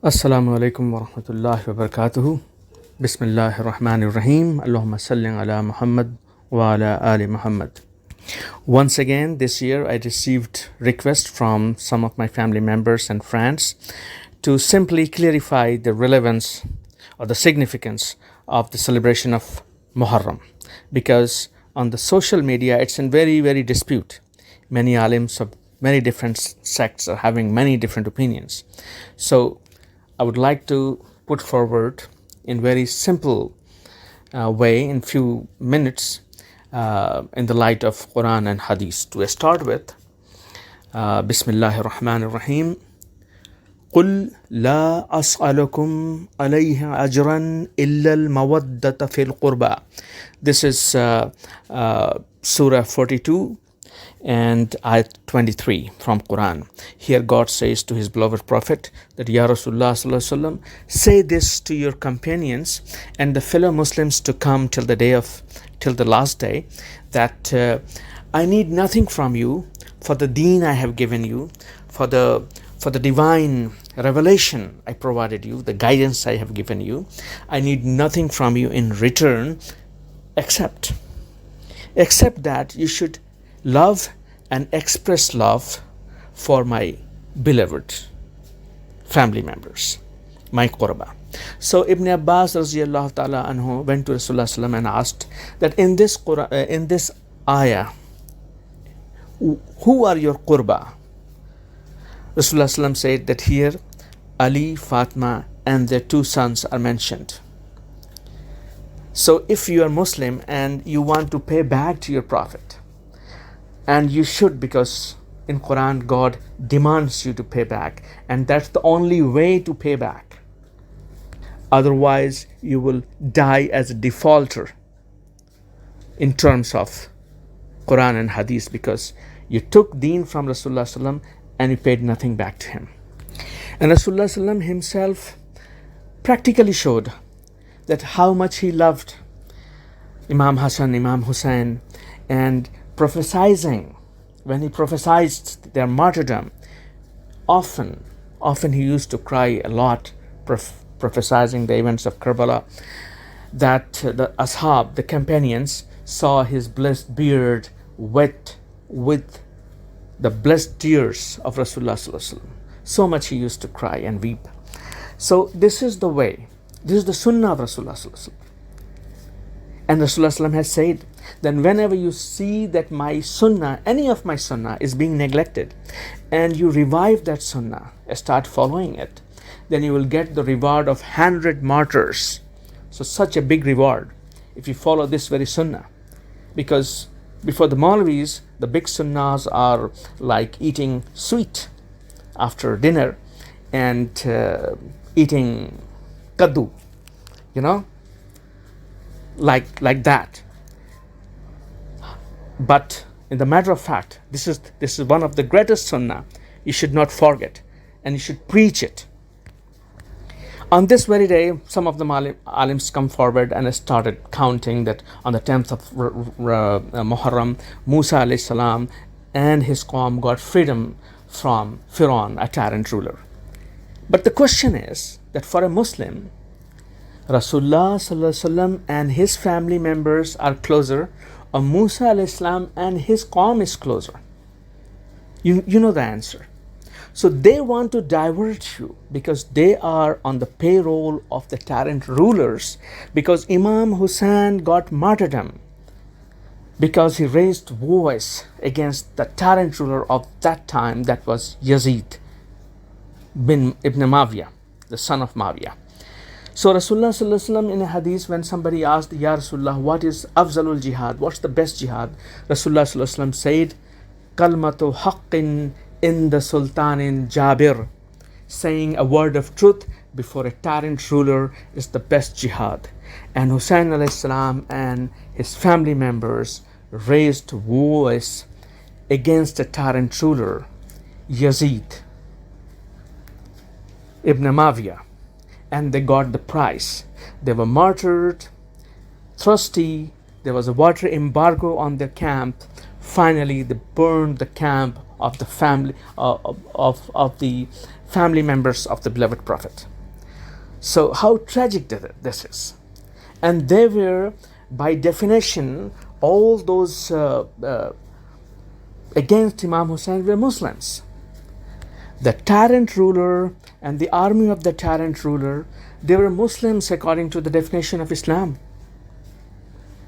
Assalamu alaikum wa rahmatullahi wa barakatuhu. Bismillahir Rahmanir Rahim. Allahumma salli ala Muhammad wa ala ali Muhammad. Once again, this year I received requests from some of my family members and friends to simply clarify the relevance or the significance of the celebration of Moharram, because on the social media it's in very dispute. Many alims of many different sects are having many different opinions. So I would like to put forward in very simple way in few minutes in the light of Quran and Hadith. To start with, Bismillahir Rahmanir Rahim. قل لا أسألكم عليه أجرا إلا المودة في القربى. This is Surah 42 and Ayat 23 from Quran. Here God says to his beloved Prophet that, Ya Rasulullah sallallahu alaihi wasallam, say this to your companions and the fellow Muslims to come till the last day, that I need nothing from you for the deen I have given you, for the divine revelation I provided you, the guidance I have given you. I need nothing from you in return except that you should love and express love for my beloved family members, my qurba. So Ibn Abbas radiallahu ta'ala anhu went to Rasulullah sallam and asked that in this ayah, who are your qurba? Rasulullah sallam said that here Ali, Fatima and their two sons are mentioned. So if you are Muslim and you want to pay back to your Prophet, and you should, because in Quran God demands you to pay back, and that's the only way to pay back. Otherwise you will die as a defaulter in terms of Quran and Hadith, because you took deen from Rasulullah sallam and you paid nothing back to him. And Rasulullah sallam himself practically showed that how much he loved Imam Hassan, Imam Hussein, and when he prophesied their martyrdom, often he used to cry a lot, prophesying the events of Karbala, that the ashab, the companions, saw his blessed beard wet with the blessed tears of Rasulullah sallallahu alaihi wasallam. So much he used to cry and weep. So this is the way, this is the sunnah of Rasulullah sallallahu alaihi wasallam. And Rasulullah has said, then whenever you see that my sunnah, any of my sunnah is being neglected, and you revive that sunnah, start following it, then you will get the reward of 100 martyrs. So such a big reward if you follow this very sunnah. Because before the Maulvis, the big sunnahs are like eating sweet after dinner and eating kaddu, like that. But in the matter of fact, this is one of the greatest sunnah. You should not forget, and you should preach it. On this very day, some of the alims come forward and started counting that on the 10th of Muharram, Musa alayhi salam and his Qawm got freedom from Fir'aun, a tyrant ruler. But the question is that for a Muslim, Rasulullah sallallahu alaihi wasallam and his family members are closer, or Musa alayhi salam and his Qawm is closer? You know the answer. So they want to divert you because they are on the payroll of the tyrant rulers, because Imam Hussein got martyrdom because he raised voice against the tyrant ruler of that time, that was Yazid bin Ibn Mawiyah, the son of Mawiyah. So Rasulullah sallallahu alaihi wasallam in a hadith, when somebody asked, Ya Rasulullah, what is afzalul jihad, what's the best jihad? Rasulullah sallallahu alaihi wasallam said, kalmatu haqqin in the sultanin jabir, saying a word of truth before a tyrant ruler is the best jihad. And Hussein alayhi salam and his family members raised voice against a tyrant ruler, Yazid ibn Mawiyah, and they got the prize. They were martyred, thirsty, there was a water embargo on their camp. Finally they burned the camp of the family of the family members of the beloved Prophet. So how tragic this is. And they were, by definition, all those against Imam Hussein were Muslims. The tyrant ruler and the army of the tyrant ruler, they were Muslims according to the definition of Islam.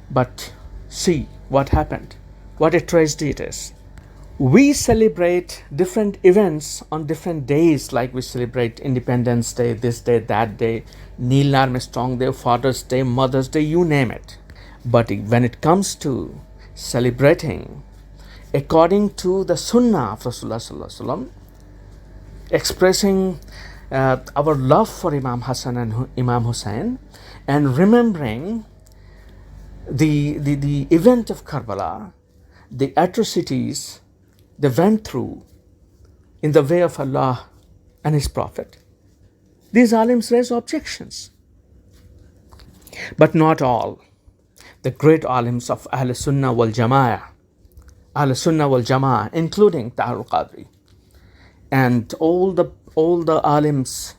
But see what happened, what a tragedy it is. We celebrate different events on different days, like we celebrate Independence Day, this day, that day, Neil Armstrong Day, Father's Day, Mother's Day, you name it. But when it comes to celebrating according to the Sunnah of Rasulullah Sallallahu Alaihi Wasallam, expressing our love for Imam Hassan and Imam Hussein, and remembering the event of Karbala, the atrocities they went through in the way of Allah and His Prophet. These alims raise objections. But not all. The great alims of Ahl Sunnah wal Jama'ah, including Tahir Qadri, and all the alims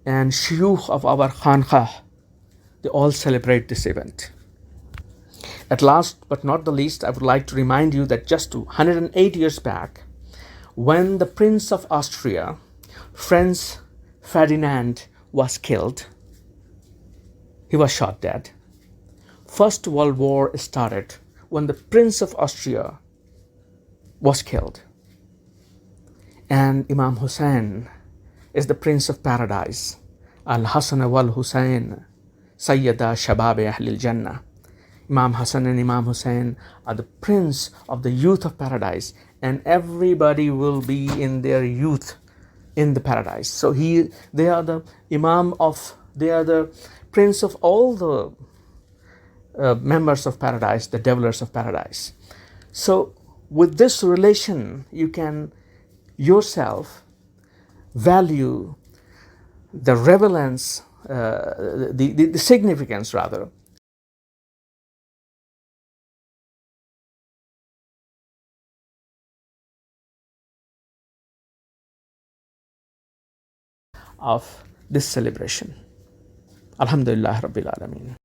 and shuyukh of our khanqah, they all celebrate this event. At last but not the least, I would like to remind you that just 108 years back, when the Prince of Austria, Franz Ferdinand, was killed, he was shot dead. First World War started when the Prince of Austria was killed. And Imam Hussein is the Prince of Paradise. Al-Hasan wal Hussein, Sayyida Shabab Ahlil Jannah. Imam Hassan and Imam Hussein are the prince of the youth of paradise, and everybody will be in their youth in the paradise. So they are the they are the prince of all the members of paradise, the dwellers of paradise. So with this relation, you can yourself value the relevance, the significance rather, of this celebration. Alhamdulillah Rabbil Alameen.